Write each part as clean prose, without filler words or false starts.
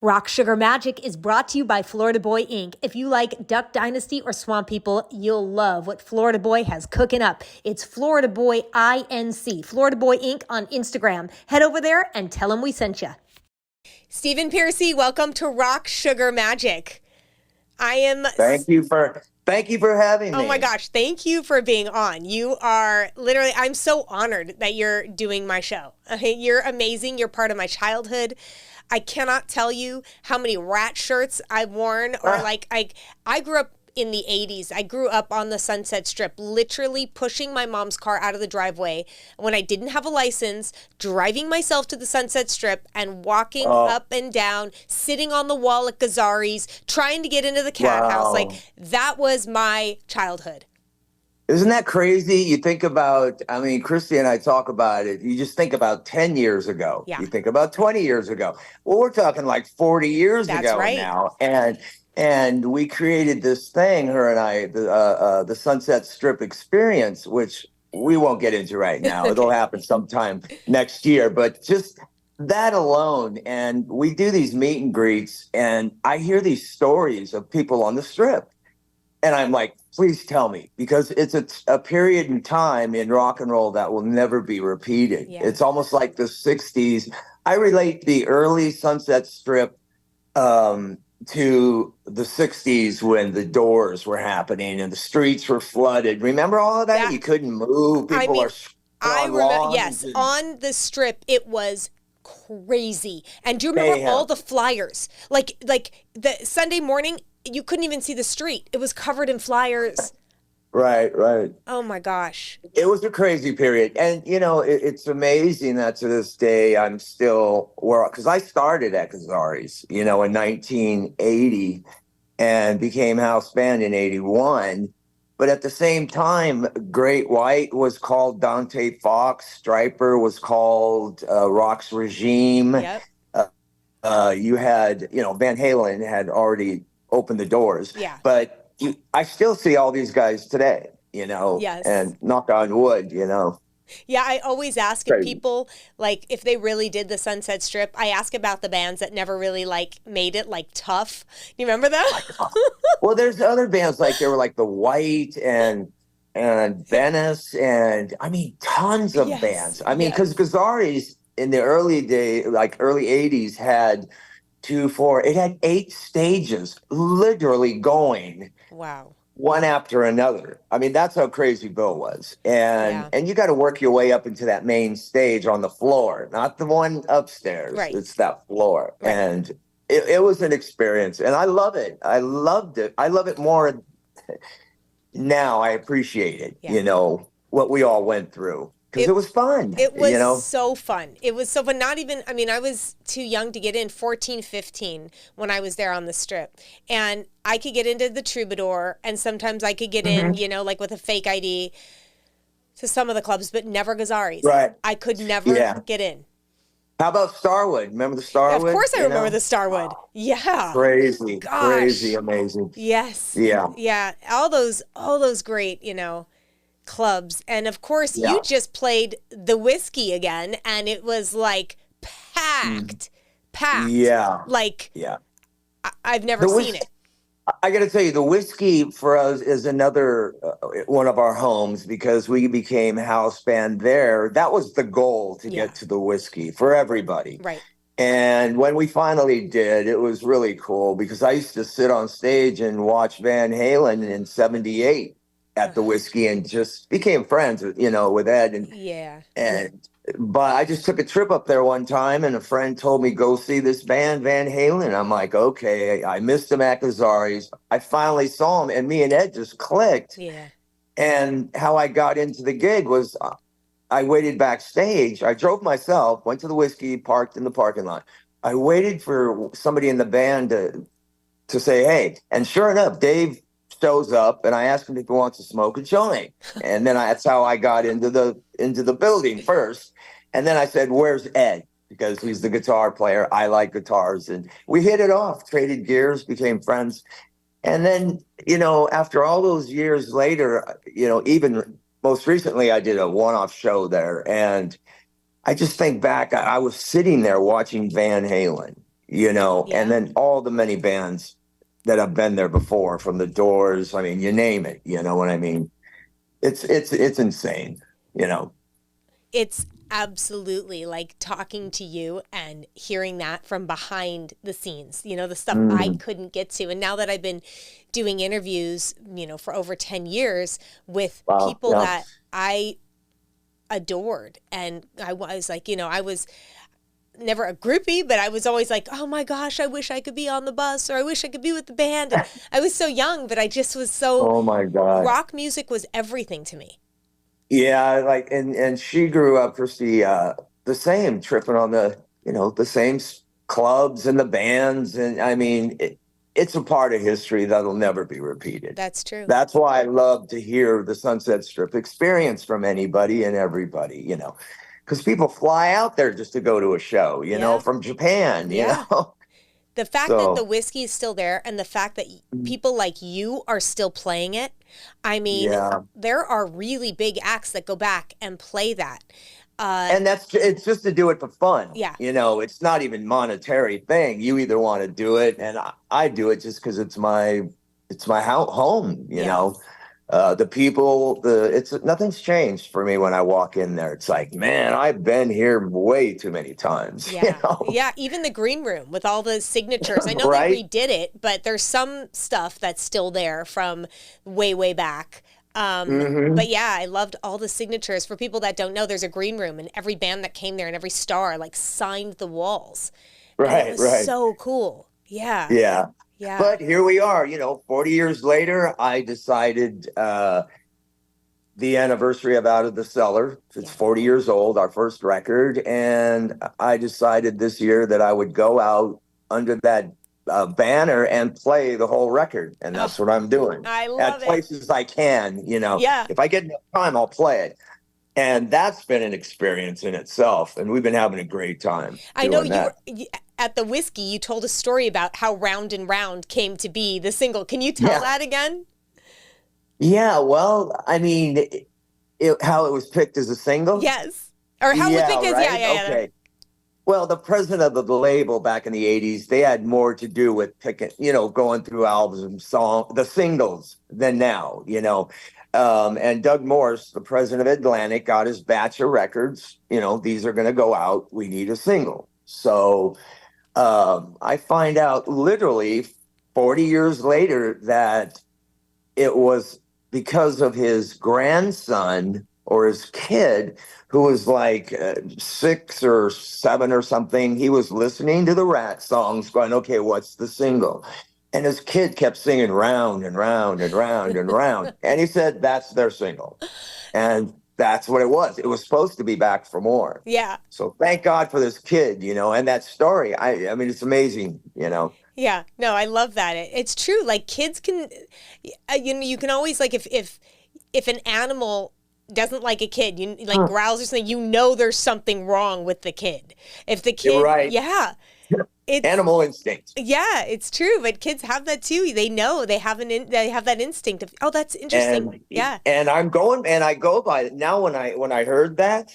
Rock Sugar Magic is brought to you by Florida Boy Inc. If you like Duck Dynasty or Swamp People, you'll love what Florida Boy has cooking up. It's Florida Boy INC, Florida Boy Inc. on Instagram. Head over there and tell them we sent you. Stephen Pearcy, welcome to Rock Sugar Magic. Thank you for having me. Oh my gosh, thank you for being on. You are literally, I'm so honored that you're doing my show. You're amazing. You're part of my childhood. I cannot tell you how many Ratt shirts I've worn, or I grew up in the 80s. I grew up on the Sunset Strip, literally pushing my mom's car out of the driveway when I didn't have a license, driving myself to the Sunset Strip and walking up and down, sitting on the wall at Gazzari's, trying to get into the cat house. Like, that was my childhood. Isn't that crazy? You think about, Christy and I talk about it. You just think about 10 years ago. Yeah. You think about 20 years ago. Well, we're talking like 40 years ago now. And we created this thing, her and I, the Sunset Strip experience, which we won't get into right now. It'll happen sometime next year. But just that alone, and we do these meet and greets, and I hear these stories of people on the Strip. And I'm like, please tell me, because it's a period in time in rock and roll that will never be repeated. Yeah. It's almost like the 60s. I relate the early Sunset Strip to the 60s when the Doors were happening and the streets were flooded. Remember all of that? Yeah. You couldn't move. People I remember, yes, on the Strip, it was crazy. And do you remember all the flyers? Like the Sunday morning, you couldn't even see the street. It was covered in flyers. Right. Oh my gosh. It was a crazy period. And, it's amazing that to this day I'm still, because I started at Gazzari's, in 1980 and became house band in 81. But at the same time, Great White was called Dante Fox. Striper was called Rock's Regime. Yep. You had, Van Halen had already opened the doors. Yeah. But I still see all these guys today, Yes. And knock on wood, Yeah, I always ask if people, if they really did the Sunset Strip, I ask about the bands that never really, made it, Tough. You remember that? Well, there's other bands, they were The White and Venice, and, tons of bands. Because Gazzari's in the early day, early 80s, had it had 8 stages literally going. Wow. One after another. That's how crazy Bill was. And you got to work your way up into that main stage on the floor, not the one upstairs. Right. It's that floor. Right. And it was an experience. And I love it. I loved it. I love it more now. I appreciate it, what we all went through. Because it was fun. It was so fun. It was so fun. Not even, I was too young to get in, 14, 15, when I was there on the Strip. And I could get into the Troubadour, and sometimes I could get in, with a fake ID to some of the clubs, but never Gazzari's. Right. I could never get in. How about Starwood? Remember the Starwood? Of course I remember the Starwood. Yeah. Crazy. Gosh. Crazy, amazing. Yes. Yeah. Yeah. All those great, clubs. And of course you just played the Whisky again, and it was packed. Yeah. I've never seen it. I got to tell you, the Whisky for us is another one of our homes, because we became house band there. That was the goal, to get to the Whisky for everybody. Right. And when we finally did, it was really cool, because I used to sit on stage and watch Van Halen in 78 at the Whisky, and just became friends with Ed. But I just took a trip up there one time, and a friend told me, go see this band, Van Halen. I'm like, okay. I missed him at Gazzari's. I finally saw him, and me and Ed just clicked. Yeah. And how I got into the gig was I waited backstage. I drove myself, went to the Whisky, parked in the parking lot. I waited for somebody in the band to say, hey. And sure enough, Dave shows up, and I asked him if he wants to smoke a joint. And then that's how I got into the building first. And then I said, where's Ed? Because he's the guitar player. I like guitars. And we hit it off, traded gears, became friends. And then, after all those years later, even most recently, I did a one-off show there. And I just think back, I was sitting there watching Van Halen, and then all the many bands that have been there before, from the Doors. I mean, you name it, you know what I mean? It's insane, It's absolutely like talking to you and hearing that from behind the scenes, the stuff I couldn't get to. And now that I've been doing interviews, for over 10 years with people that I adored. And I was like, I was never a groupie, but I was always like, oh my gosh, I wish I could be on the bus, or I wish I could be with the band. And I was so young, but I just was so, oh my God, rock music was everything to me. Yeah, like, and she grew up, Christy, the same, tripping on the same clubs and the bands. And I mean, it's a part of history that'll never be repeated. That's true. That's why I love to hear the Sunset Strip experience from anybody and everybody, because people fly out there just to go to a show, from Japan, The fact that the whiskey is still there, and the fact that people like you are still playing it, I mean, there are really big acts that go back and play that. And it's just to do it for fun. Yeah. It's not even monetary thing. You either want to do it, and I do it just because it's my home, know. The people, nothing's changed for me when I walk in there. It's like, man, I've been here way too many times. Yeah. Yeah. Even the green room with all the signatures. I know they redid it, but there's some stuff that's still there from way, way back. But yeah, I loved all the signatures. For people that don't know, there's a green room, and every band that came there and every star signed the walls. Right. And it was so cool. Yeah. Yeah. Yeah. But here we are, 40 years later. I decided the anniversary of Out of the Cellar, it's 40 years old, our first record. And I decided this year that I would go out under that banner and play the whole record. And that's what I'm doing. I love at places I can, Yeah. If I get enough time, I'll play it. And that's been an experience in itself. And we've been having a great time. I know at the Whisky, you told a story about how Round and Round came to be the single. Can you tell that again? Yeah, well, I mean, how it was picked as a single? Yes. Or how it was picked as, Okay. Well, the president of the label back in the 80s, they had more to do with picking, going through albums and the singles than now, And Doug Morse, the president of Atlantic, got his batch of records. These are going to go out. We need a single. So I find out literally 40 years later that it was because of his grandson or his kid, who was like 6 or 7 or something. He was listening to the Ratt songs going, okay, what's the single? And his kid kept singing Round and Round and Round and Round. And he said, that's their single. And that's what it was. It was supposed to be Back for More. Yeah. So thank God for this kid, and that story. I mean, it's amazing, Yeah. No, I love that. It's true. Like, kids can, you can always, like, if an animal doesn't like a kid, growls or something, there's something wrong with the kid. If the kid, you're right. Yeah. It's animal instinct. Yeah, it's true, but kids have that too. They know they have that instinct of, oh, that's interesting. And I go by it now. When I heard that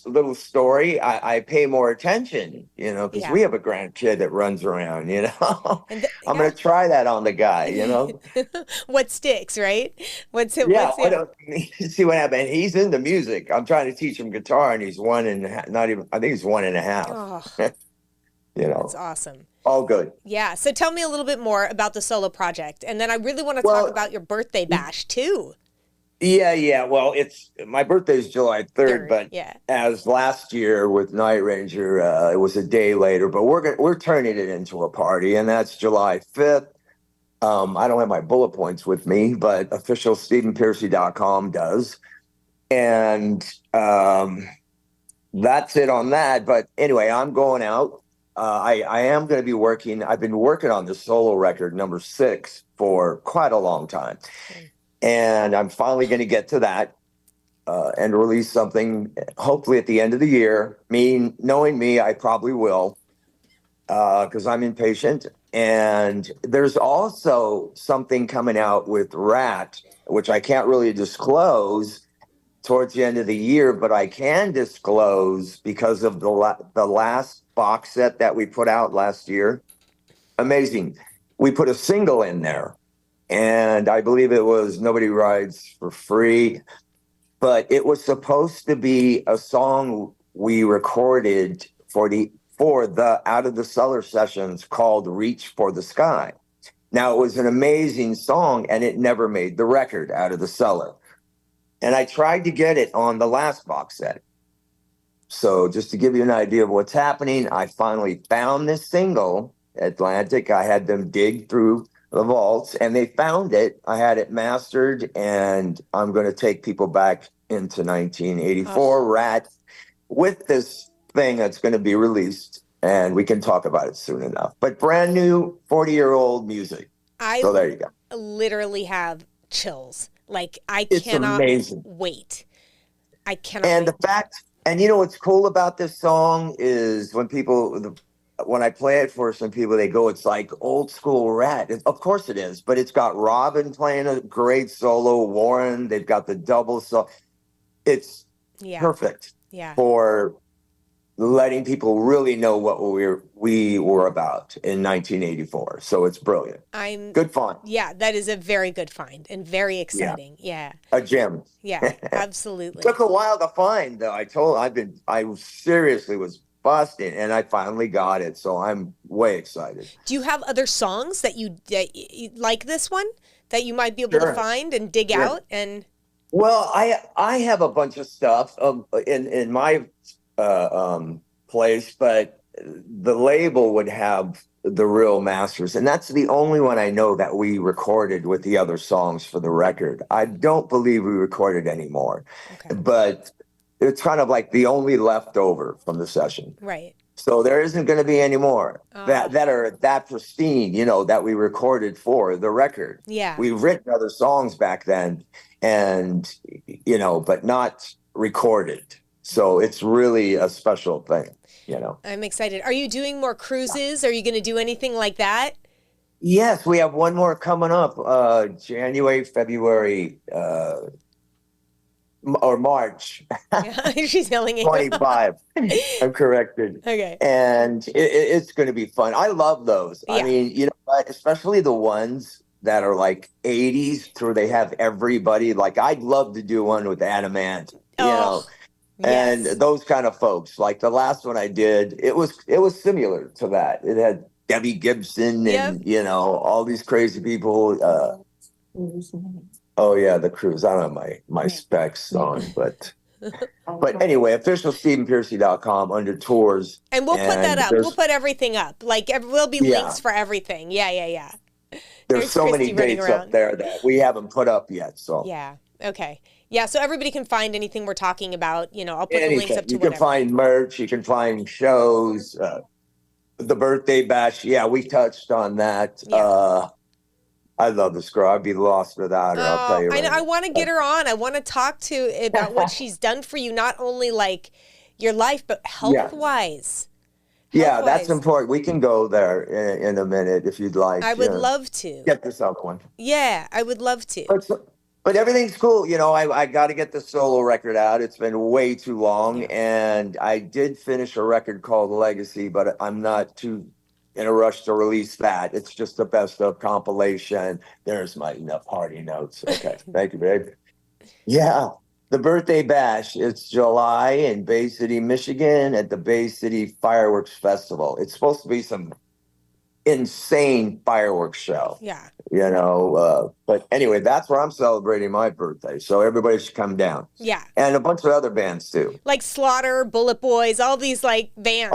little story, I pay more attention, because we have a grandkid that runs around, I'm going to try that on the guy, What sticks, right? See what happened. He's into music. I'm trying to teach him guitar, and he's 1.5, I think he's 1.5. Oh. That's awesome. All good. Yeah. So tell me a little bit more about the solo project. And then I really want to talk about your birthday bash too. Yeah. Well, my birthday is July 3rd, but as last year with Night Ranger, it was a day later, but we're turning it into a party, and that's July 5th. I don't have my bullet points with me, but official StephenPearcy.com does. And that's it on that. But anyway, I'm going out. I am going to be working. I've been working on this solo record, number 6, for quite a long time. And I'm finally going to get to that and release something, hopefully at the end of the year. Knowing me, I probably will, because I'm impatient. And there's also something coming out with Ratt, which I can't really disclose towards the end of the year, but I can disclose because of the last box set that we put out last year. Amazing. We put a single in there, and I believe it was Nobody Rides for Free, but it was supposed to be a song we recorded for the Out of the Cellar sessions called Reach for the Sky. Now, it was an amazing song, and it never made the record, Out of the Cellar. And I tried to get it on the last box set. So just to give you an idea of what's happening, I finally found this single, Atlantic. I had them dig through the vaults, and they found it. I had it mastered, and I'm going to take people back into 1984, Ratt, with this thing that's going to be released, and we can talk about it soon enough. But brand new 40-year-old music. So there you go. Literally have chills. Like, It's cannot amazing. wait. I cannot And wait. the fact, and you know what's cool about this song is when I play it for some people, they go, it's like old school Ratt. Of course it is, but it's got Robin playing a great solo, Warren, they've got the double, so it's perfect for letting people really know what we were about in 1984. So it's brilliant. Good find. Yeah, that is a very good find and very exciting. Yeah. A gem. Yeah, absolutely. Took a while to find, though. I seriously was busting, and I finally got it. So I'm way excited. Do you have other songs that you like this one that you might be able to find and dig out? And well, I have a bunch of stuff in my place, but the label would have the real masters, and that's the only one I know that we recorded with the other songs for the record. I don't believe we recorded anymore, but it's kind of like the only leftover from the session. Right. So there isn't going to be any more that are that pristine, that we recorded for the record. Yeah. We've written other songs back then, and but not recorded. So it's really a special thing, I'm excited. Are you doing more cruises? Are you going to do anything like that? Yes, we have one more coming up, January, February, or March. She's yelling at 25. I'm corrected. Okay. And it's going to be fun. I love those. Yeah. I mean, you know what? Especially the ones that are like 80s through they have everybody. Like, I'd love to do one with Adamant, you know. And those kind of folks, like the last one I did, it was similar to that. It had Debbie Gibson and all these crazy people. Oh yeah, the cruise. I don't have my specs on, but anyway, officialstephenpearcy.com under tours, and we'll put that up. We'll put everything up. Like there'll be links for everything. Yeah. There's so Christy many dates up there that we haven't put up yet. So okay. Yeah, so everybody can find anything we're talking about. I'll put the links up to whatever. You can find merch. You can find shows. The birthday bash. Yeah, we touched on that. Yeah. I love this girl. I'd be lost without her. I'll tell you. I know. I want to get her on. I want to talk about what she's done for you, not only like your life, but health-wise. Yeah, that's important. We can go there in a minute if you'd like. I would love to. Get this up one. Yeah, I would love to. But everything's cool. I got to get the solo record out. It's been way too long. And I did finish a record called Legacy, but I'm not too in a rush to release that. It's just the best of compilation. There's my party notes. Okay. Thank you, babe. Yeah. The birthday bash. It's July in Bay City, Michigan at the Bay City Fireworks Festival. It's supposed to be some insane fireworks show. Yeah. But anyway, that's where I'm celebrating my birthday. So everybody should come down. Yeah. And a bunch of other bands too. Like Slaughter, Bullet Boys, all these like bands,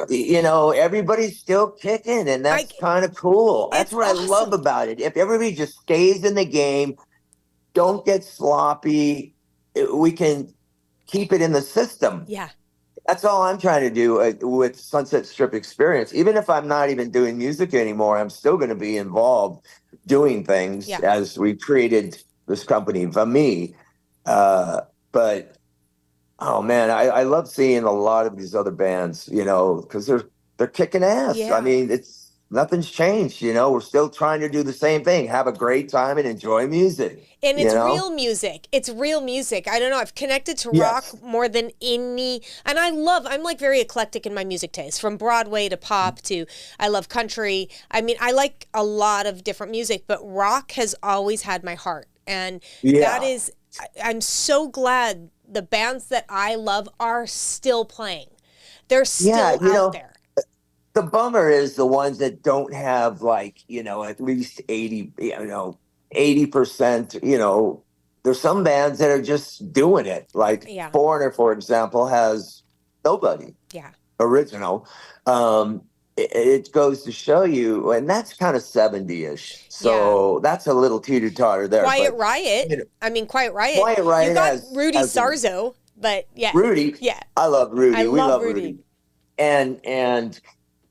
everybody's still kicking, and that's kind of cool. That's what awesome. I love about it. If everybody just stays in the game, don't get sloppy, we can keep it in the system. Yeah. That's all I'm trying to do with Sunset Strip Experience. Even if I'm not even doing music anymore, I'm still going to be involved doing things as we created this company, VAMI. But, oh, man, I love seeing a lot of these other bands, because they're kicking ass. Yeah. I mean, nothing's changed. We're still trying to do the same thing, have a great time and enjoy music. And it's real music. It's real music. I don't know. I've connected to rock more than any. And I'm like very eclectic in my music taste, from Broadway to pop to, I love country. I mean, I like a lot of different music, but rock has always had my heart. And that is, I'm so glad the bands that I love are still playing. They're still out there. The bummer is the ones that don't have at least 80%, there's some bands that are just doing it. Like Foreigner, for example, has nobody original. It goes to show you, and that's kind of 70-ish. So that's a little teeter-totter there. Quiet Riot. Quiet Riot. Quiet Riot you got Rudy Sarzo, but Rudy. Yeah. I love Rudy. We love Rudy.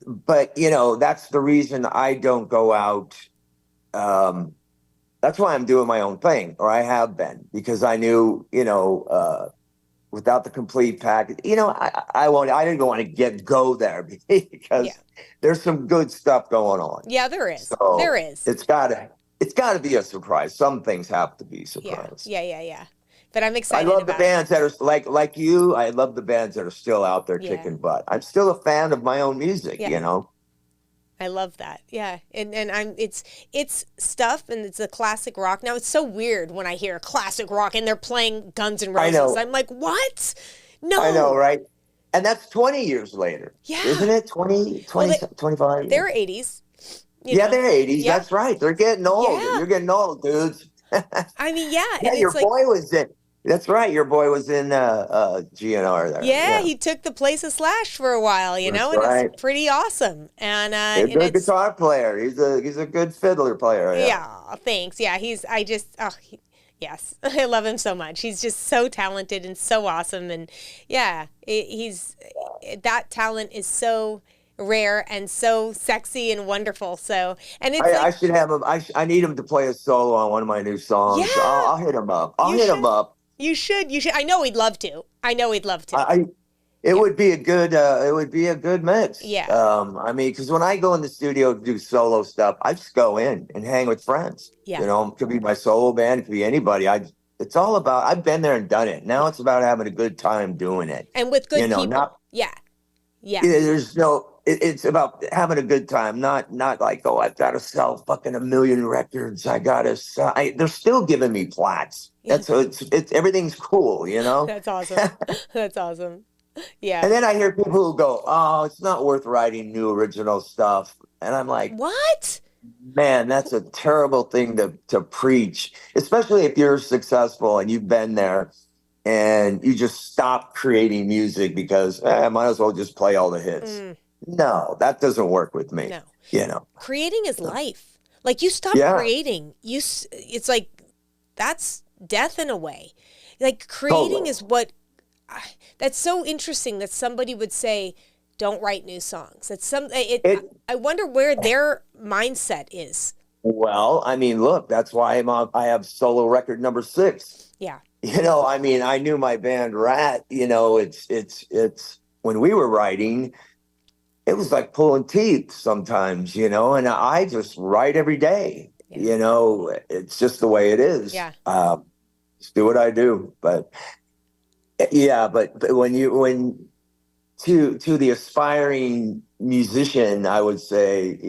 But that's the reason I don't go out. That's why I'm doing my own thing, or I have been, because I knew, without the complete package, I didn't want to go there because there's some good stuff going on. Yeah, there is. So there is. It's gotta be a surprise. Some things have to be a surprise. Yeah. But I'm excited. I love the bands that are like you. I love the bands that are still out there kicking butt. I'm still a fan of my own music. I love that. Yeah. And it's stuff, and it's a classic rock. Now, it's so weird when I hear classic rock and they're playing Guns N' Roses. I'm like, what? No. I know, right? And that's 20 years later. Yeah. Isn't it? 25? They're 80s. They're 80s. Yeah. That's right. They're getting old. Yeah. You're getting old, dudes. Yeah, your boy was in. That's right. Your boy was in GNR there. Yeah, he took the place of Slash for a while, and it's pretty awesome. And he's a good guitar player. He's a good fiddler player. Yeah, thanks. Yeah, yes, I love him so much. He's just so talented and so awesome, and that talent is so rare and so sexy and wonderful. So, and it's I should have him. I need him to play a solo on one of my new songs. Yeah. I'll hit him up. Him up. You should. I know he'd love to. It would be a good mix. Yeah. Because when I go in the studio to do solo stuff, I just go in and hang with friends. Yeah. It could be my solo band, it could be anybody. It's all about, I've been there and done it. Now it's about having a good time doing it. And with good people. It's about having a good time, not like, I've got to sell fucking 1 million records. I got to sell. They're still giving me plats. It's everything's cool, That's awesome. That's awesome. Yeah. And then I hear people who go, "Oh, it's not worth writing new original stuff," and I'm like, "What? Man, that's a terrible thing to preach, especially if you're successful and you've been there." And you just stop creating music because I might as well just play all the hits. No, that doesn't work with me. No. Creating is life. Like, you stop creating. It's like, that's death in a way. Like, creating is what, that's so interesting that somebody would say, don't write new songs. I wonder where their mindset is. Well, look, that's why I have solo record number 6. Yeah. I knew my band Ratt, it's when we were writing, it was like pulling teeth sometimes, and I just write every day. Yeah. It's just the way it is. Yeah. Just do what I do. But when to the aspiring musician, I would say,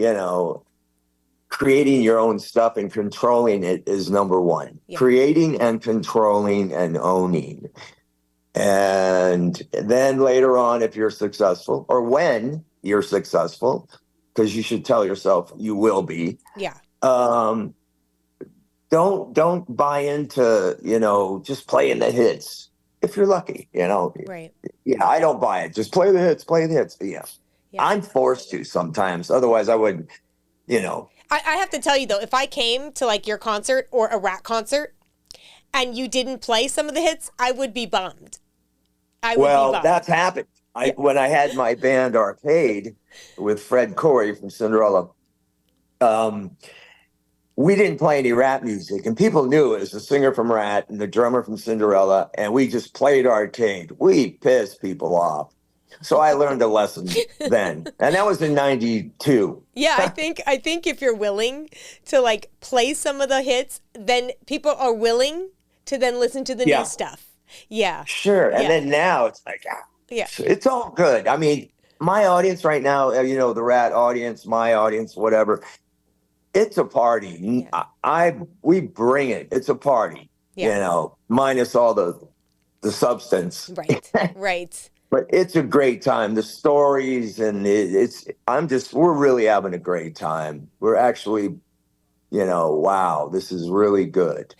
creating your own stuff and controlling it is number one. Yeah. Creating and controlling and owning. And then later on, if you're successful, or when you're successful, because you should tell yourself you will be. Yeah. Don't buy into, just playing the hits. If you're lucky, Right. Yeah, I don't buy it. Just play the hits. Yeah. I'm forced to sometimes. Otherwise, I wouldn't, I have to tell you, though, if I came to, like, your concert or a Ratt concert and you didn't play some of the hits, I would be bummed. That's happened. When I had my band Arcade with Fred Corey from Cinderella, we didn't play any rap music, and people knew it was the singer from Ratt and the drummer from Cinderella, and we just played Arcade. We pissed people off. So I learned a lesson then. And that was in 92. Yeah, I think if you're willing to like play some of the hits, then people are willing to then listen to the new stuff. Yeah. Sure. And then now it's like, it's all good. I mean, my audience right now, you know, the Ratt audience, my audience, whatever, it's a party. We bring it. It's a party, you know, minus all the substance. Right. Right. But it's a great time. The stories and we're really having a great time. We're actually, you know, wow, this is really good.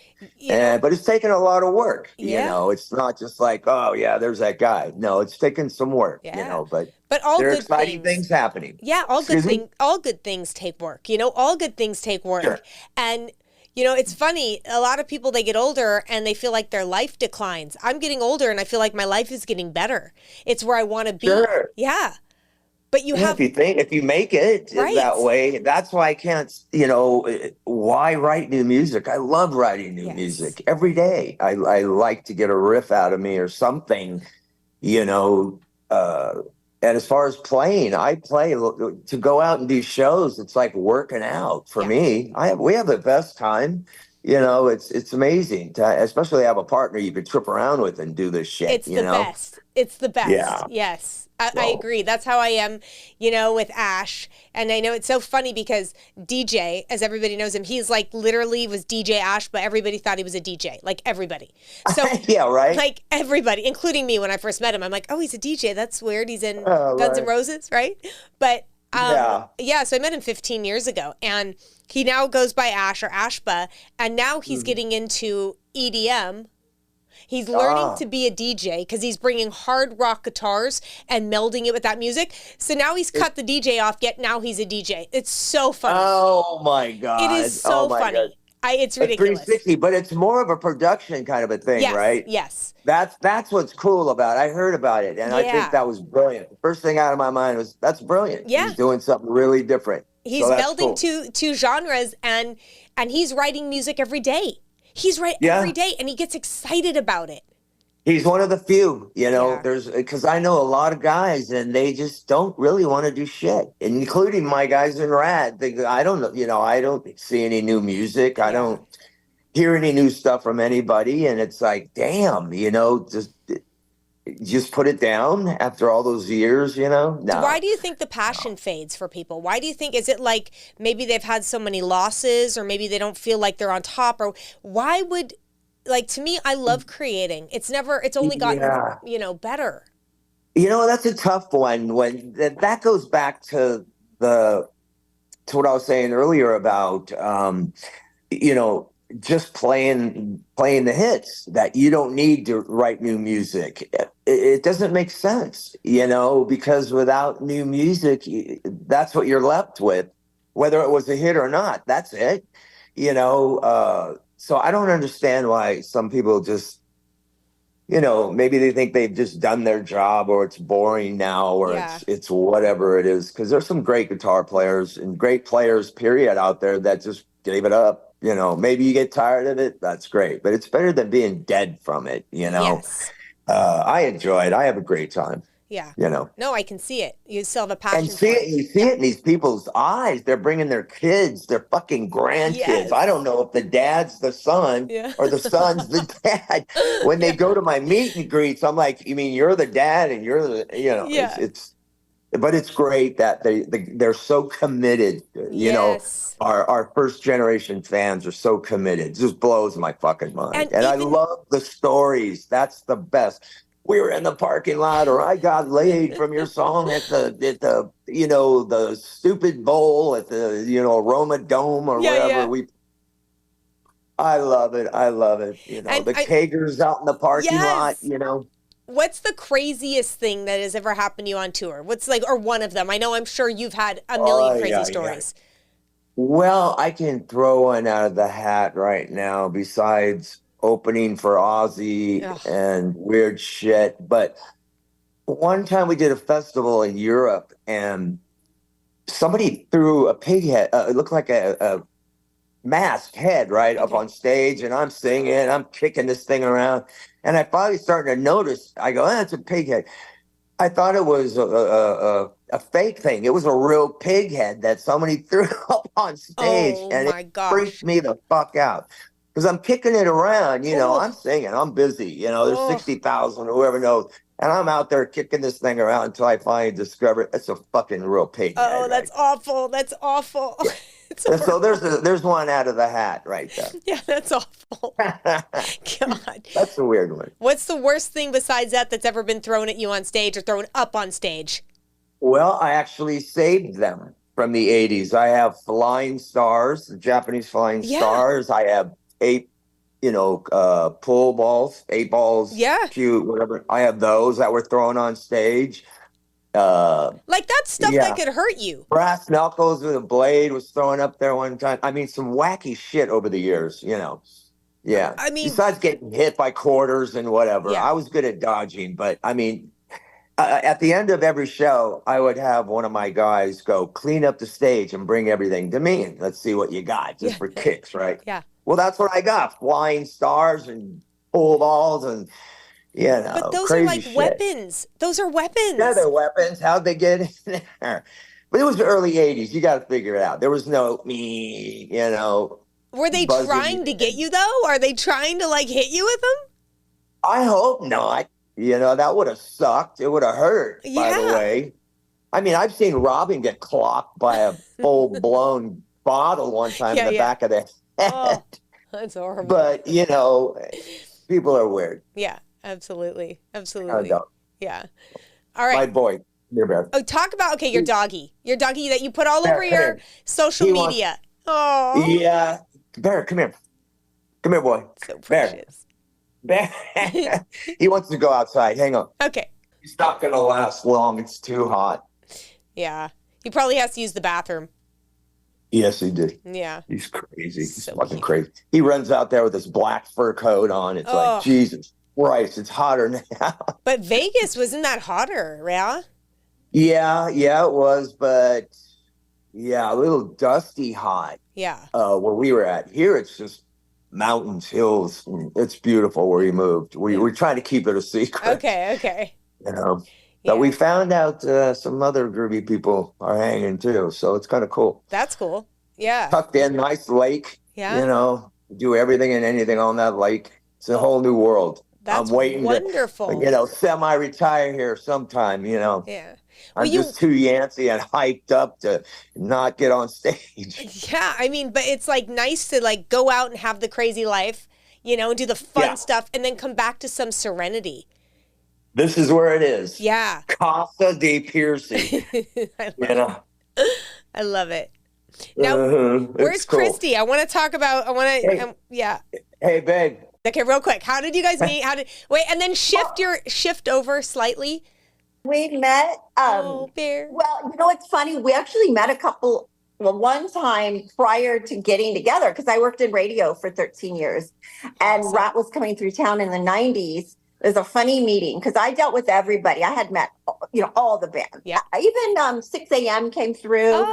But it's taken a lot of work. You know, it's not just like, oh yeah, there's that guy. No, it's taken some work. You know, but all there are good exciting things happening. Yeah, all good things take work. You know, all good things take work. Sure. And you know, it's funny. A lot of people, they get older and they feel like their life declines. I'm getting older and I feel like my life is getting better. It's where I want to be. Sure. Yeah. But if you make it that way, that's why I can't, you know, why write new music? I love writing new music every day. I like to get a riff out of me or something, you know, and as far as playing, I play to go out and do shows. It's like working out for me. We have the best time. You know, it's amazing to especially have a partner you could trip around with and do this shit. It's the best. It's the best. Yeah. Yes. I agree. That's how I am, you know, with Ash. And I know it's so funny because DJ, as everybody knows him, he's like literally was DJ Ash, but everybody thought he was a DJ. Like everybody. So yeah, right. Like everybody, including me when I first met him. I'm like, oh, he's a DJ. That's weird. He's in Guns N' Roses, right? But so I met him 15 years ago, and he now goes by Ash or Ashba, and now he's getting into EDM. He's learning to be a DJ because he's bringing hard rock guitars and melding it with that music. So now he's cut the DJ off, yet now he's a DJ. It's so funny. Oh, my God. It is so funny. It's ridiculous. 360, but it's more of a production kind of a thing, right? Yes. That's what's cool about it. I heard about it, and I think that was brilliant. The first thing out of my mind was, that's brilliant. Yeah. He's doing something really different. He's melding two genres, and he's writing music every day. He's every day, and he gets excited about it. He's one of the few, you know, because I know a lot of guys and they just don't really want to do shit, including my guys in Ratt. I don't know, you know, I don't see any new music. I don't hear any new stuff from anybody. And it's like, damn, you know, just put it down after all those years, you know? No. Why do you think the passion fades for people? Why do you think, is it like maybe they've had so many losses or maybe they don't feel like they're on top, or why would, like, to me, I love creating. It's only gotten, you know, better. You know, that's a tough one. When that goes back to what I was saying earlier about, you know, just playing the hits, that you don't need to write new music. It doesn't make sense, you know, because without new music, that's what you're left with, whether it was a hit or not. That's it, you know. So I don't understand why some people just, you know, maybe they think they've just done their job, or it's boring now, or it's whatever it is. Because there's some great guitar players and great players, period, out there that just gave it up. You know, maybe you get tired of it. That's great. But it's better than being dead from it, you know. Yes. I enjoy it. I have a great time. Yeah. You know. No, I can see it. You still have a passion. And you see it in these people's eyes. They're bringing their kids, their fucking grandkids. Yes. I don't know if the dad's the son or the son's the dad. When they go to my meet and greets, I'm like, you mean you're the dad and you're the, you know, but it's great that they're so committed. You know, our first generation fans are so committed. It just blows my fucking mind. And I love the stories. That's the best. We were in the parking lot, or I got laid from your song at the you know, the stupid bowl at the, you know, Roma Dome or wherever I love it. I love it. You know, the kegers out in the parking lot, you know. What's the craziest thing that has ever happened to you on tour? What's like, or one of them? I know, I'm sure you've had a million crazy stories. Well, I can throw one out of the hat right now besides opening for Ozzy and weird shit. But one time we did a festival in Europe and somebody threw a pig head. It looked like a masked head up on stage, and I'm singing, I'm kicking this thing around. And I finally started to notice, I go, it's a pig head. I thought it was a fake thing. It was a real pig head that somebody threw up on stage, Oh and it my freaked gosh. me the fuck out. Because I'm kicking it around, I'm Oh, singing, I'm busy, there's oh, 60,000, whoever knows. And I'm out there kicking this thing around until I finally discover it's a fucking real pig oh, head, that's right? awful. That's awful. Yeah. It's And so horrible. there's one out of the hat right there. Yeah, that's awful. God. That's a weird one. What's the worst thing besides that that's ever been thrown at you on stage or thrown up on stage? Well, I actually saved them from the 80s. I have flying stars, the Japanese flying Yeah. stars. I have eight, pool balls, 8 balls, Yeah. cute, whatever. I have those that were thrown on stage. Like that's stuff that Yeah. could hurt you. Brass knuckles with a blade was thrown up there one time. I mean, some wacky shit over the years. Yeah. I mean, Besides getting hit by quarters and whatever, yeah. I was good at dodging. But I mean, at the end of every show, I would have one of my guys go clean up the stage and bring everything to me. And let's see what you got just for kicks, right? Yeah. Well, that's what I got. Flying stars and pool balls and, But those are crazy like shit. weapons. Those are weapons. Yeah, they're weapons. How'd they get in there? But it was the early 80s. You got to figure it out. There was no me, Were they buzzing. trying to get you though? Are they trying to like hit you with them? I hope not. That would have sucked. It would have hurt, by the Yeah. way. I mean, I've seen Robin get clocked by a full-blown bottle one time in the back of the head. Oh, that's horrible. But, people are weird. Yeah, absolutely. I Absolutely. don't. Yeah. All right. My boy, your bear. Oh, talk about, okay, your doggy that you put all over your social media. Oh, Yeah. Bear, come here. Come here, boy. so precious. Bear. He wants to go outside. Hang on. Okay. He's not going to last long. It's too hot. Yeah. He probably has to use the bathroom. Yes, he did. Yeah. He's crazy. He's So fucking cute. crazy. He runs out there with his black fur coat on. It's like, Jesus Christ, it's hotter now. But Vegas, wasn't that hotter, yeah? Yeah, it was, but yeah, a little dusty hot. Yeah. Where we were at. Here, it's just mountains, hills. It's beautiful where we moved. We're trying to keep it a secret. Okay. But we found out some other groovy people are hanging too, so it's kind of cool. That's cool. Yeah. Tucked in, nice lake. Yeah. Do everything and anything on that lake. It's a whole new world. That's I'm waiting wonderful. to, semi-retire here sometime, Yeah. I'm just too yancy and hyped up to not get on stage. Yeah, I mean, but it's like nice to like go out and have the crazy life, and do the fun stuff and then come back to some serenity. This is where it is. Yeah. Casa de Pearcy. I love it. Now, where's cool. Christy? I want to talk about, yeah. Hey, babe. Okay, real quick. How did you guys meet? Wait, and then shift over slightly. We met, Bear. well, it's funny. We actually met one time prior to getting together because I worked in radio for 13 years and Ratt was coming through town in the 90s. It was a funny meeting because I dealt with everybody. I had met, all the bands. Yeah. Even 6 a.m. came through,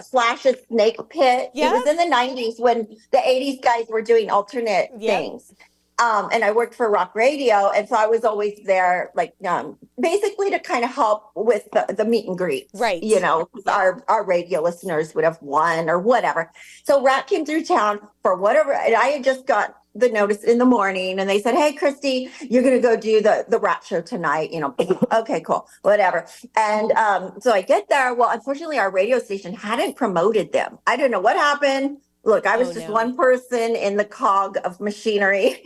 Slash's Snake Pit. Yeah. It was in the 90s when the 80s guys were doing alternate things. And I worked for rock radio. And so I was always there, like, basically to kind of help with the meet and greet. Right. Our radio listeners would have won or whatever. So Ratt came through town for whatever. And I had just got the notice in the morning and they said, hey, Christy, you're going to go do the Ratt show tonight. Okay, cool, whatever. And so I get there. Well, unfortunately, our radio station hadn't promoted them. I don't know what happened. Look, I was one person in the cog of machinery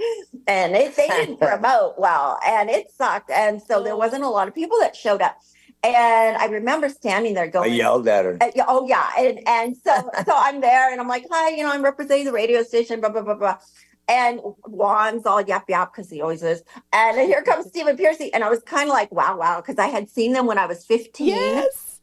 and they didn't promote well and it sucked. And so there wasn't a lot of people that showed up. And I remember standing there going, I yelled at her. Oh, yeah. And so I'm there and I'm like, hi, I'm representing the radio station, blah, blah, blah, blah. And Juan's all yap, because he always is. And then here comes Stephen Pearcy. And I was kind of like, wow, because I had seen them when I was 15. Yes.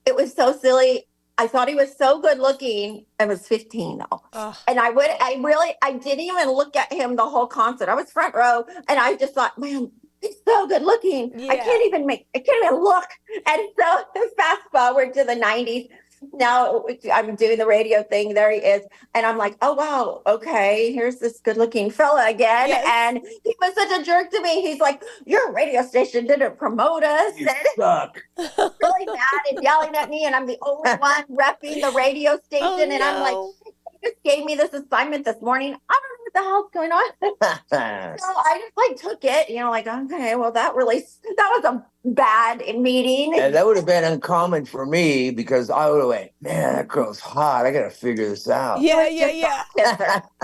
It was so silly. I thought he was so good looking. I was 15 though. And I didn't even look at him the whole concert. I was front row and I just thought, man, he's so good looking. Yeah. I can't even look. And so fast forward to the 90s. now I'm doing the radio thing. There he is. And I'm like, oh, wow. Okay. Here's this good looking fella again. Yes. And he was such a jerk to me. He's like, your radio station didn't promote us. You suck. Really mad and yelling at me. And I'm the only one repping the radio station. Oh, and I'm like, he just gave me this assignment this morning. I don't know what the hell's going on. So I just like took it, like, okay, well, that was a bad meeting. And that would have been uncommon for me because I would have went, man, that girl's hot. I got to figure this out. Yeah. Yeah. He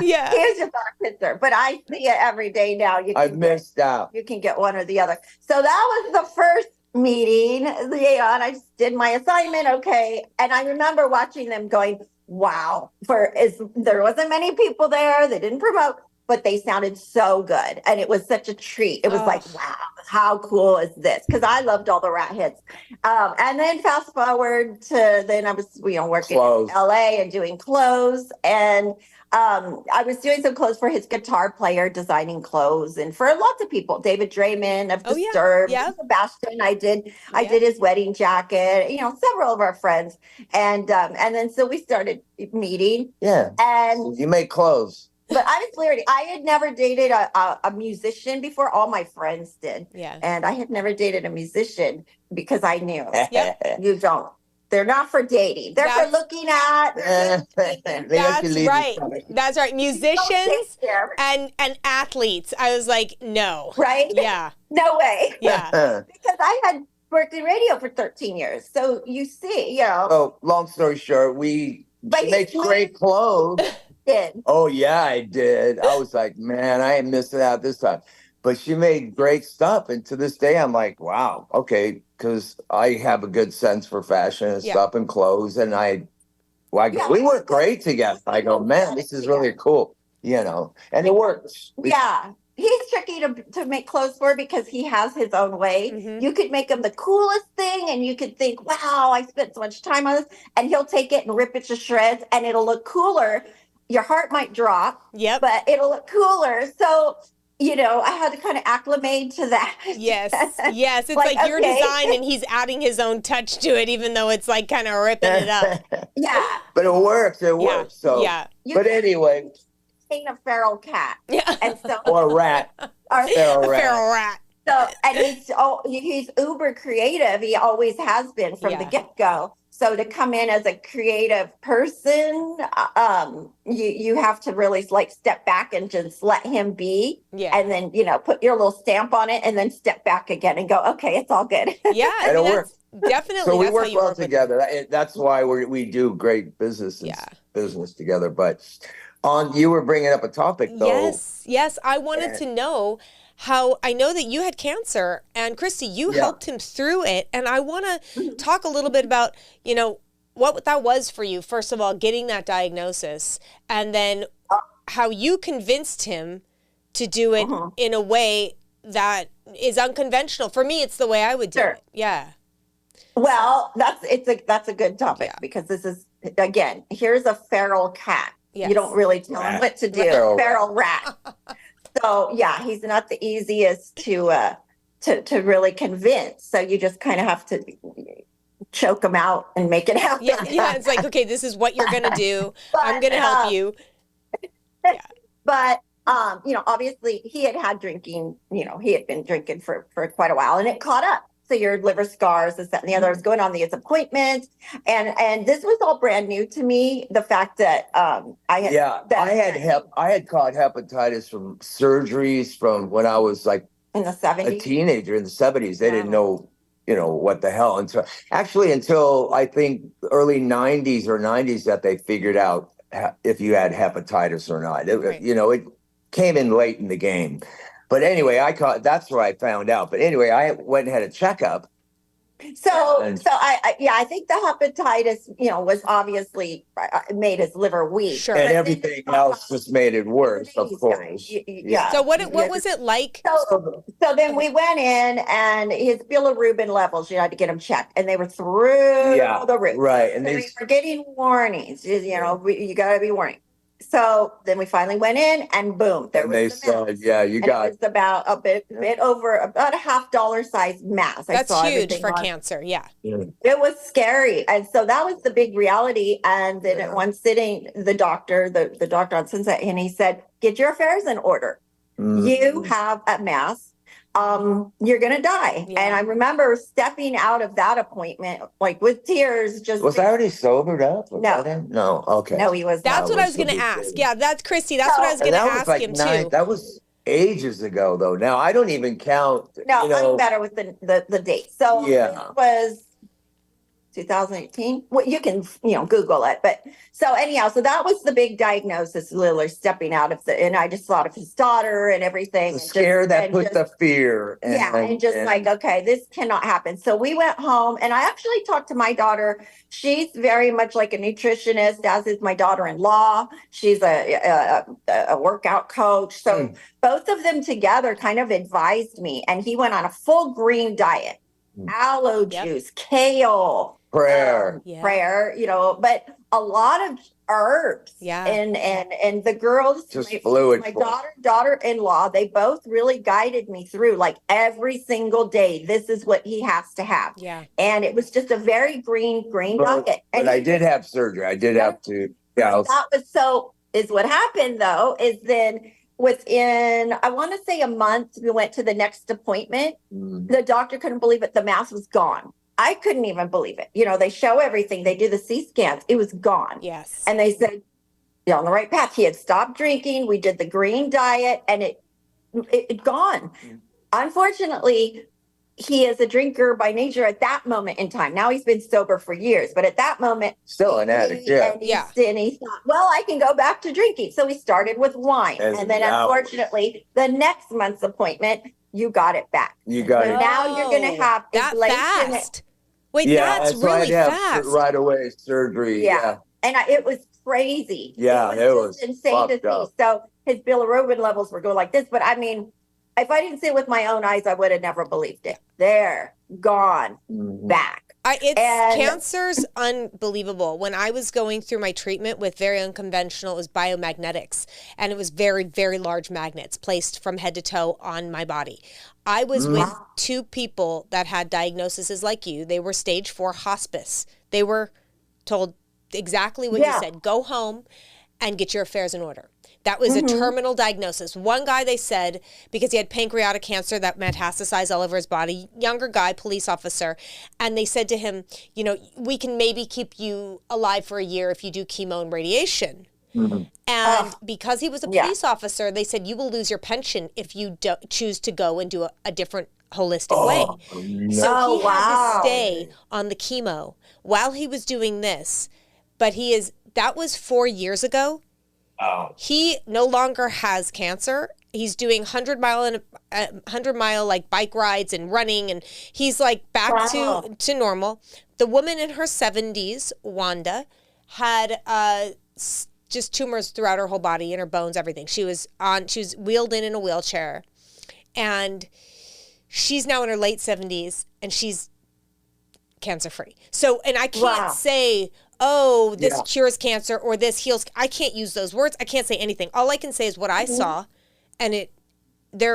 Yeah. was just on a pisser, but I see it every day now. I missed out. You can get one or the other. So that was the first meeting. And I just did my assignment. Okay. And I remember watching them going, wow, there wasn't many people there. They didn't promote, but they sounded so good. And it was such a treat. It was like, wow, how cool is this? Because I loved all the Ratt hits. And then fast forward to then I was, working in LA and doing clothes. And I was doing some clothes for his guitar player, designing clothes, and for lots of people. David Draymond of Disturbed, Sebastian. I did his wedding jacket. Several of our friends, and then so we started meeting. Yeah, and you make clothes. But I was flirty. I had never dated a musician before. All my friends did. Yeah, and I had never dated a musician because I knew you don't. They're not for dating. They're for looking at. That's right. That's right. Musicians and athletes. I was like, no. Right? Yeah. No way. Yeah. Because I had worked in radio for 13 years. So you see, Oh, long story short, she makes great clothes. Did. Oh, yeah, I did. I was like, man, I ain't missing out this time. But she made great stuff. And to this day, I'm like, wow, okay. Because I have a good sense for fashion and stuff and clothes. And we work great together. I go, man, this is really cool, and it works. Yeah. He's tricky to make clothes for because he has his own way. Mm-hmm. You could make him the coolest thing and you could think, wow, I spent so much time on this. And he'll take it and rip it to shreds and it'll look cooler. Your heart might drop, but it'll look cooler. So, I had to kind of acclimate to that. Yes. It's like your design and he's adding his own touch to it, even though it's like kind of ripping it up. Yeah. But it works. It works. So, but anyway. Paint a feral cat. Yeah. And so, or a rat. Feral rat. So, and he's uber creative. He always has been from the get-go. So to come in as a creative person, you have to really step back and just let him be. Yeah. And then, put your little stamp on it and then step back again and go, okay, it's all good. Yeah. It'll work. Definitely. So we work well together. That's why we do great business together. But you were bringing up a topic though. Yes. I wanted to know how I know that you had cancer and Christy, you helped him through it. And I want to talk a little bit about, what that was for you. First of all, getting that diagnosis and then how you convinced him to do it in a way that is unconventional. For me, it's the way I would do it. Yeah. Well, that's a good topic because this is, again, here's a feral cat. Yes. You don't really tell him what to do. Feral rat. So he's not the easiest to really convince. So you just kind of have to choke him out and make it happen. Yeah. It's like, okay, this is what you're gonna do. I'm gonna help you. Yeah. But obviously he had drinking. He had been drinking for quite a while, and it caught up. So your liver scars, this, that, and the other was going on these appointments. And this was all brand new to me. The fact that I had caught hepatitis from surgeries from when I was like in the 70s. A teenager in the 70s. They didn't know, what the hell. Until I think early 90s or 90s that they figured out if you had hepatitis or not. It came in late in the game. But anyway, that's where I found out. But anyway, I went and had a checkup. So I think the hepatitis, was obviously made his liver weak. Sure. And everything else just made it worse, of course. Yeah. So what was it like? So then we went in and his bilirubin levels, you had to get them checked. And they were through the roof. Right. And we were getting warnings, you got to be warning. So then we finally went in, and boom, there And was they the said, mass. yeah, you And got it was about a bit over about a $50 size mass. That's I saw huge everything for on. cancer. Yeah. It was scary. And so that was the big reality. And then at one sitting, the doctor on Sunset, and he said, get your affairs in order. You have a mass. You're going to die. Yeah. And I remember stepping out of that appointment, like with tears. Just Was I already sobered up? No. Okay. No, he was. That's not. what I was going to ask. Yeah, that's Christy. That's what I was And going to that was ask like him too. That was ages ago, though. Now I don't even count. No, I'm better with the date. So it was 2018. Well, you can Google it. But so anyhow, so that was the big diagnosis. Literally stepping out of and I just thought of his daughter and everything. The scare that put the fear. And like, okay, this cannot happen. So we went home, and I actually talked to my daughter. She's very much like a nutritionist, as is my daughter-in-law. She's a workout coach. So both of them together kind of advised me, and he went on a full green diet, aloe juice, kale, prayer, but a lot of herbs. And the girls, just fluid. My daughter-in-law, they both really guided me through, like, every single day, this is what he has to have. And it was just a very green diet. But I did have surgery. I did have to. Yeah. Is what happened though, is then within, I want to say a month, we went to the next appointment. The doctor couldn't believe it. The mass was gone. I couldn't even believe it. They show everything. They do the C scans. It was gone. Yes. And they said, you're on the right path. He had stopped drinking. We did the green diet, and it gone. Unfortunately, he is a drinker by nature at that moment in time. Now he's been sober for years, but at that moment, still an addict. And he thought, well, I can go back to drinking. So he started with wine. And then unfortunately, the next month's appointment, you got it back. You got it. Now you're going to have that fast. Wait, that's so really fast. Right away surgery. Yeah. And it was crazy. Yeah, it was insane to see. So his bilirubin levels were going like this. But I mean, if I didn't see it with my own eyes, I would have never believed it. They're gone, back. Cancer's unbelievable. When I was going through my treatment with very unconventional, it was biomagnetics, and it was very, very large magnets placed from head to toe on my body. I was with two people that had diagnoses like you. They were stage 4 hospice. They were told exactly what you said. Go home and get your affairs in order. That was a terminal diagnosis. One guy, they said, because he had pancreatic cancer that metastasized all over his body, younger guy, police officer, and they said to him, we can maybe keep you alive for a year if you do chemo and radiation. And because he was a police officer, they said, you will lose your pension if you choose to go and do a different holistic way. No. So he had to stay on the chemo while he was doing this. But that was 4 years ago. He no longer has cancer. He's doing 100-mile like bike rides and running, and he's like back to normal. The woman in her 70s, Wanda, had just tumors throughout her whole body, in her bones, everything. She was wheeled in a wheelchair, and she's now in her late 70s, and she's cancer-free. So, and I can't say, this cures cancer or this heals. I can't use those words. I can't say anything. All I can say is what I saw. And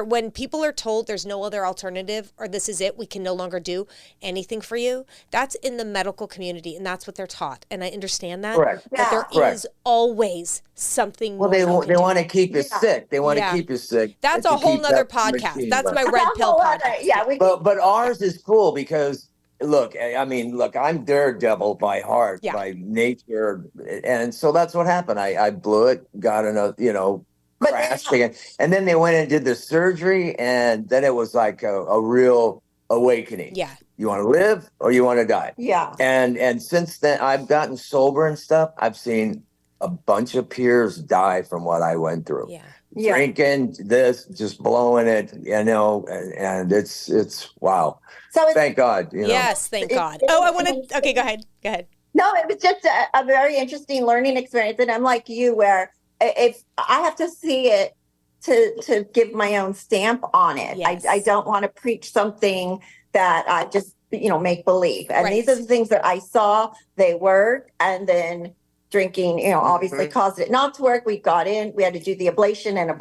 when people are told there's no other alternative or this is it, we can no longer do anything for you, that's in the medical community, and that's what they're taught. And I understand that. Correct. But there is always something more. Well, they want to keep you sick. They want to keep you sick. That's a whole nother podcast. That's my red pill podcast. But ours is cool because look, I'm daredevil by heart, by nature. And so that's what happened. I blew it, got crashed again. And then they went and did the surgery, and then it was like a real awakening. Yeah. You want to live or you want to die? Yeah. And since then, I've gotten sober and stuff. I've seen a bunch of peers die from what I went through. Yeah. Drinking this, just blowing it, and it's wow. So thank God. Yes, thank God. I want to. Okay, go ahead. No, it was just a very interesting learning experience, and I'm like you, where if I have to see it to give my own stamp on it. Yes. I don't want to preach something that I just make believe. And these are the things that I saw. They work, and then drinking, obviously caused it not to work. We got in, we had to do the ablation and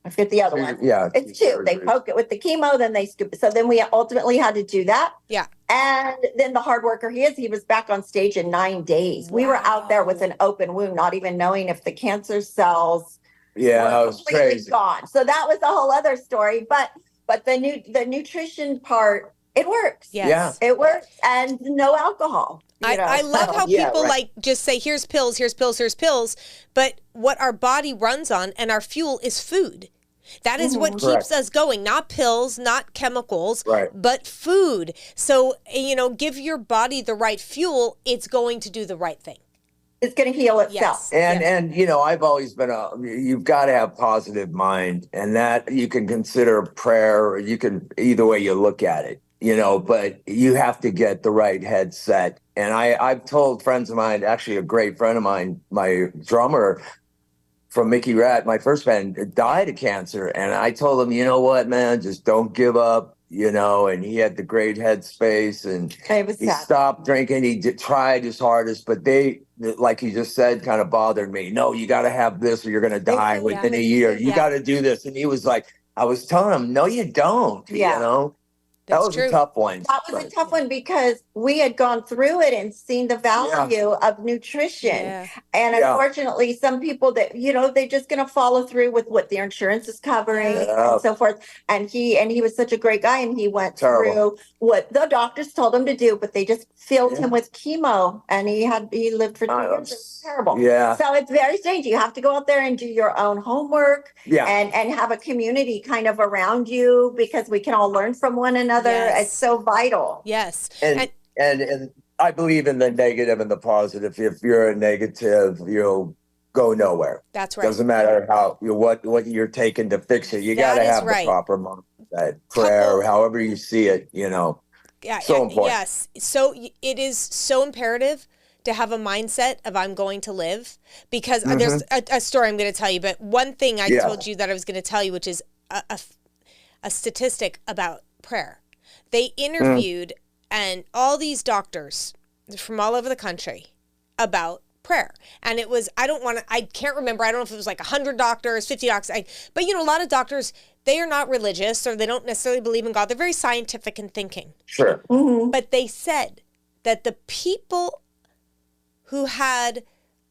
I forget the other one. Yeah. It's two. They poke it with the chemo, then they scoop it. So then we ultimately had to do that. Yeah. And then the hard worker he was back on stage in 9 days. Wow. We were out there with an open wound, not even knowing if the cancer cells that was crazy. Gone. So that was a whole other story. But the nutrition part, it works. Yes. Yeah. It works. And no alcohol. I love how people like just say, here's pills, here's pills, here's pills. But what our body runs on and our fuel is food. That is what keeps us going, not pills, not chemicals, but food. So, give your body the right fuel, it's going to do the right thing. It's going to heal itself. Yes. And I've always been you've got to have positive mind, and that you can consider prayer, or you can, either way you look at it, but you have to get the right headset. And I've told friends of mine, actually a great friend of mine, my drummer from Mickey Ratt, my first band, died of cancer. And I told him, you know what, man, just don't give up, and he had the great headspace, and he stopped drinking. He tried his hardest, but they, like you just said, kind of bothered me. No, you got to have this or you're going to die within a year. You got to do this. And he was like, I was telling him, no, you don't, That was a tough one. That was a tough one because we had gone through it and seen the value of nutrition. Yeah. And unfortunately, some people that, they're just going to follow through with what their insurance is covering and so forth. And he was such a great guy, and he went through what the doctors told him to do, but they just filled him with chemo, and he lived for 2 years. It was terrible. Yeah. So it's very strange. You have to go out there and do your own homework and have a community kind of around you, because we can all learn from one another. Yes. It's so vital. Yes. And I believe in the negative and the positive. If you're a negative, you'll go nowhere. That's right. Doesn't matter how what you're taking to fix it. You got to have the proper mindset, prayer, however you see it, Yeah, so important. Yes. So it is so imperative to have a mindset of I'm going to live, because there's a story I'm going to tell you. But one thing I told you that I was going to tell you, which is a statistic about prayer. They interviewed and all these doctors from all over the country about prayer. And it was, I can't remember. I don't know if it was like 100 doctors, 50 doctors. But a lot of doctors, they are not religious, or they don't necessarily believe in God. They're very scientific in thinking. Sure. Mm-hmm. But they said that the people who had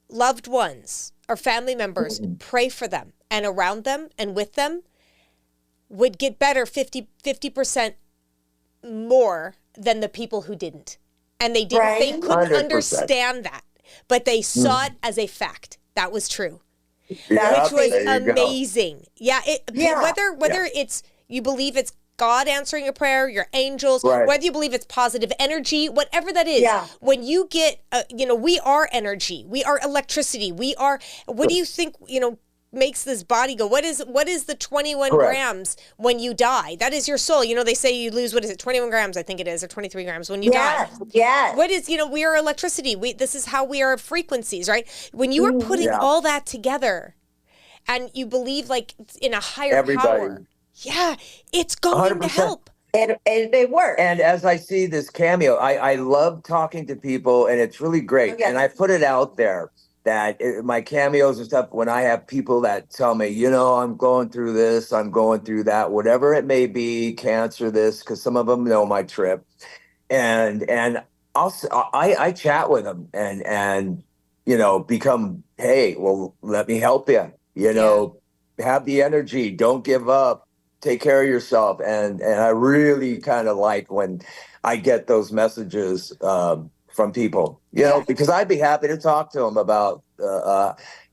loved ones or family members pray for them and around them and with them would get better 50% more than the people who didn't. And they didn't, they couldn't 100%. Understand that, but they saw it as a fact. That was true. Yeah, which was amazing. Yeah. Whether it's, you believe it's God answering a prayer, your angels, whether you believe it's positive energy, whatever that is, when you get, we are energy, we are electricity, we are, what do you think, makes this body go? What is the 21 grams when you die? That is your soul. They say you lose, 21 grams, I think it is, or 23 grams when you die. Yes. What is, we are electricity. This is how we are frequencies, right? When you are putting all that together and you believe like in a higher power, it's going 100%. To help. It works. And as I see this cameo, I love talking to people, and it's really great. And I put it out there that my cameos and stuff, when I have people that tell me, I'm going through this, I'm going through that, whatever it may be, cancer, this, because some of them know my trip. And I chat with them and become, hey, well, let me help you, have the energy, don't give up. Take care of yourself. And I really kind of like when I get those messages from people, because I'd be happy to talk to them about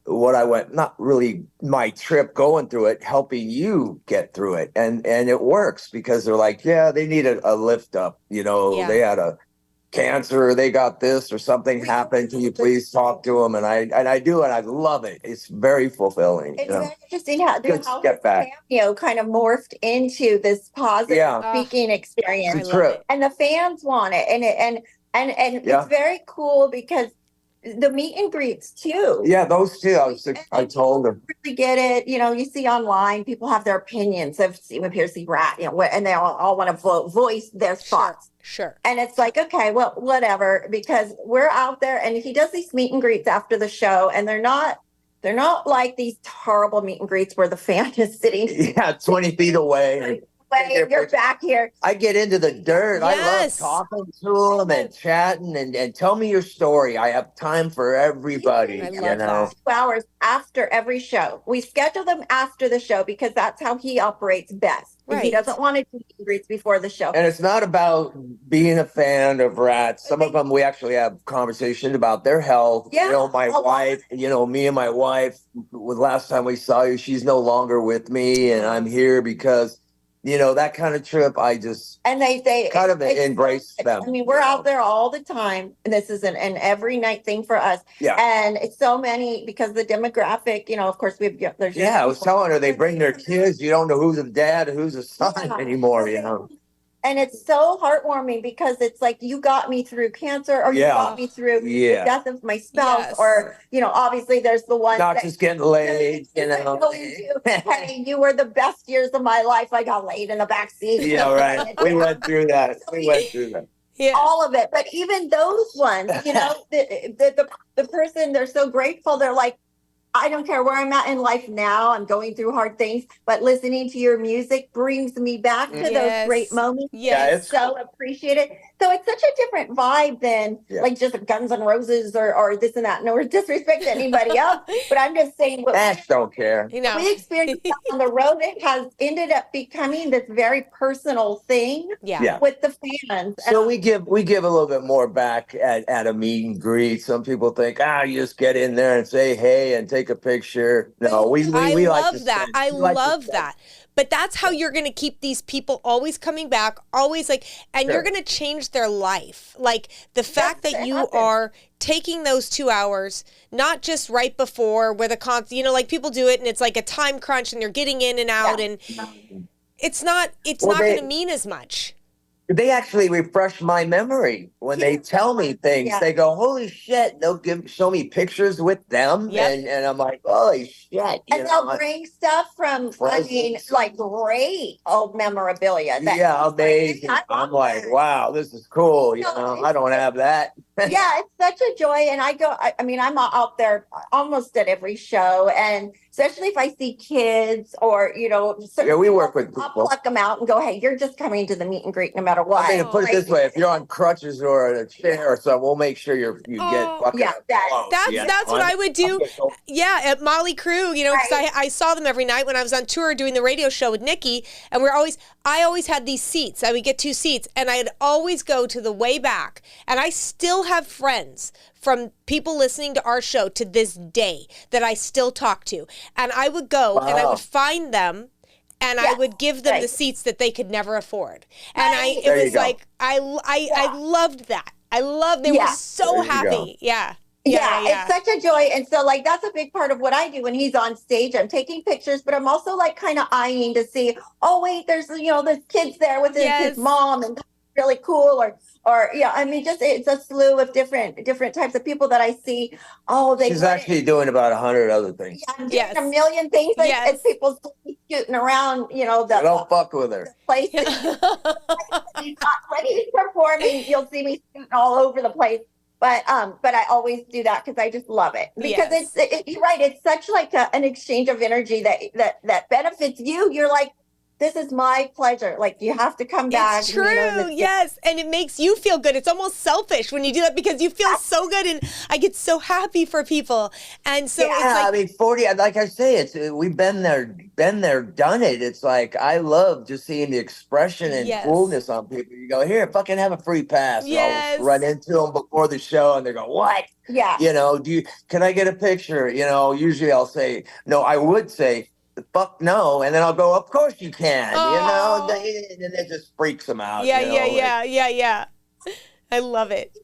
what I went, not really my trip going through it, helping you get through it. And it works because they're like, they need a lift up, they had a cancer, or they got this or something happened. Can you please talk to them? And I do, and I love it. It's very fulfilling. It's very interesting how cameo kind of morphed into this positive speaking experience. It's true. And the fans want it, and it's very cool because the meet and greets too. Yeah, those two. I told them. Really get it. You see online, people have their opinions of with Pearcy Ratt, and they all want to voice their thoughts. Sure. And it's like, okay, well, whatever, because we're out there, and he does these meet and greets after the show, and they're not like these horrible meet and greets where the fan is sitting 20 feet away. You're back here. I get into the dirt. Yes. I love talking to them and chatting and tell me your story. I have time for everybody. I love that. 2 hours after every show. We schedule them after the show because that's how he operates best. Right. He doesn't want to do meet and greets before the show. And it's not about being a fan of Ratt. Some of them we actually have conversations about their health. Yeah, my wife, me and my wife, last time we saw you, she's no longer with me, and I'm here because that kind of trip, I just and they kind of embrace them. I mean, we're out there all the time, and this is an every night thing for us. Yeah. And it's so many because the demographic, of course, there's. Yeah, I was telling her they bring their kids. You don't know who's the dad and who's the son anymore, And it's so heartwarming because it's like, you got me through cancer, or you got me through the death of my spouse, or, obviously there's the one not just getting laid, Hey, you were the best years of my life. I got laid in the back seat. Yeah, right. We went through that. Yeah. All of it. But even those ones, the person, they're so grateful. They're like, I don't care where I'm at in life now. I'm going through hard things, but listening to your music brings me back to those great moments. Yes. So appreciate it. So it's such a different vibe than like just Guns N' Roses or this and that. No disrespect to anybody else, but I'm just saying Ash don't care. We experienced on the road. It has ended up becoming this very personal thing with the fans. So we give a little bit more back at a meet and greet. Some people think, you just get in there and say hey and take a picture. No, we love that. I love that. But that's how you're going to keep these people always coming back, always and you're going to change their life. Like the fact that you are taking those 2 hours, not just right before where the concert, people do it and it's like a time crunch and they're getting in and out and it's not going to mean as much. They actually refresh my memory when they tell me things. They go, holy shit. They'll show me pictures with them. And I'm like, holy shit. And they'll bring stuff from, great old memorabilia. Amazing. I'm like, wow, this is cool. I don't have that. It's such a joy. And I'm out there almost at every show. And especially if I see kids or, we work with people. I'll pluck them out and go, hey, you're just coming to the meet and greet no matter what. I mean, put it this way, if you're on crutches or a chair or something, we'll make sure you get fucking that's what I would do. At Molly Crew, because I saw them every night when I was on tour doing the radio show with Nikki, and I always had these seats. I would get 2 seats, and I'd always go to the way back, and I still have friends from people listening to our show to this day that I still talk to, and I would go and I would find them. And I would give them the seats that they could never afford. And I loved that. They were so happy. It's such a joy. And so that's a big part of what I do when he's on stage. I'm taking pictures, but I'm also kind of eyeing to see, oh wait, there's there's kids there with his mom, and that's really cool. It's a slew of different types of people that I see. She's actually doing about 100 other things. I'm doing a million things. As people shooting around, don't fuck with her. Place. When he's performing, you'll see me shooting all over the place. But I always do that because I just love it. Because you're right. It's such an exchange of energy that benefits you. You're like, this is my pleasure. You have to come back. It's true. Yes. And it makes you feel good. It's almost selfish when you do that because you feel so good. And I get so happy for people. And so it's 40, like I say, we've been there, done it. It's I love just seeing the expression and coolness on people. You go, here, fucking have a free pass. I'll run into them before the show and they go, what? Yeah. Can I get a picture? Usually I'll say, no, I would say, fuck no, and then I'll go, of course you can, and it just freaks them out. Yeah. I love it.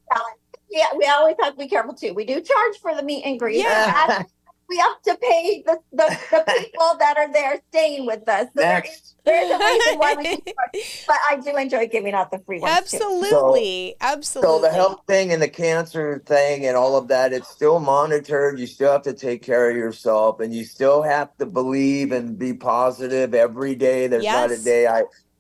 Yeah, we always have to be careful too. We do charge for the meet and greet. Yeah. We have to pay the people that are there staying with us. So there's a reason why we do charge. But I do enjoy giving out the free ones Absolutely. So the health thing and the cancer thing and all of that, it's still monitored. You still have to take care of yourself, and you still have to believe and be positive every day. There's not a day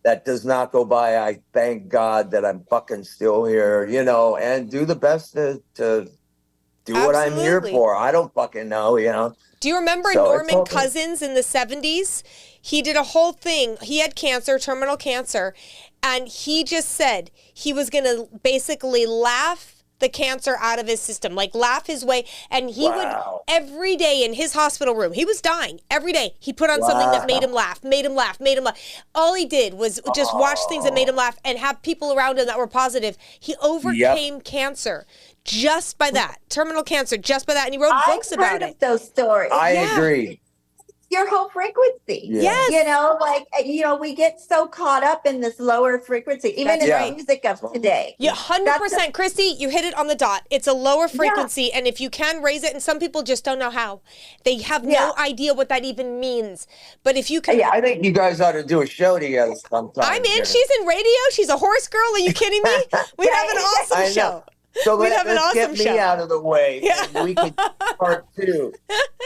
that does not go by. I thank God that I'm fucking still here, you know, and do the best to do what I'm here for. I don't fucking know, you know. Do you remember Norman Cousins in the 70s? He did a whole thing. He had cancer, terminal cancer, and he just said he was going to basically laugh the cancer out of his system, like laugh his way. And he would every day in his hospital room, he was dying every day. He put on something that made him laugh, made him laugh, made him laugh. All he did was just watch things that made him laugh and have people around him that were positive. He overcame cancer just by that, terminal cancer, just by that. And he wrote books about it. Those stories. I agree. Your whole frequency. Yes. You know, like, you know, we get so caught up in this lower frequency, even in the music of today. Yeah, 100%. Christy, you hit it on the dot. It's a lower frequency, and if you can raise it, and some people just don't know how. They have no idea what that even means. But if you can... Yeah, I think you guys ought to do a show together sometime. I'm in. She's in radio. She's a horse girl. Are you kidding me? We'd have an awesome show. So let's get me out of the way, and we can part 2.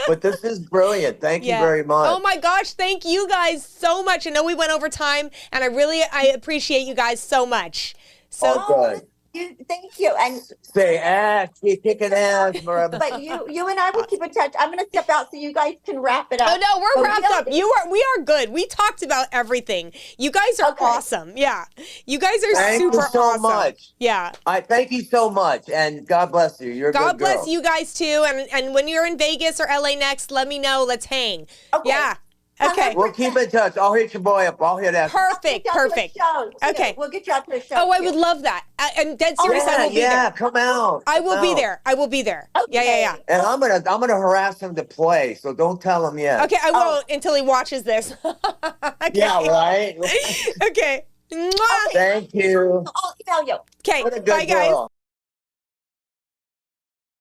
But this is brilliant. Thank you very much. Oh my gosh, thank you guys so much. I know we went over time, and I appreciate you guys so much. So good. Thank you. And say ass, keep kicking ass, but you and I will keep in touch. I'm going to step out so you guys can wrap it up. Oh no, we're wrapped up. We are good. We talked about everything. You guys are awesome. Yeah, you guys are super awesome. Thank you so much. Yeah, I thank you so much, and God bless you. You're a God good girl. bless you guys too. And when you're in Vegas or LA next, let me know. Let's hang. Okay. Yeah. Okay. We'll keep in touch. I'll hit your boy up. I'll hit that. Perfect. Okay. We'll get you out to a show. Oh, I would love that. And dead serious, I will be there. Yeah, come out. I will be there. I will be there. Okay. Yeah. And I'm gonna harass him to play, so don't tell him yet. Okay, I won't until he watches this. Okay. Yeah, right. Okay. Okay. Thank you. I'll email you. Okay, What a good bye guys. girl.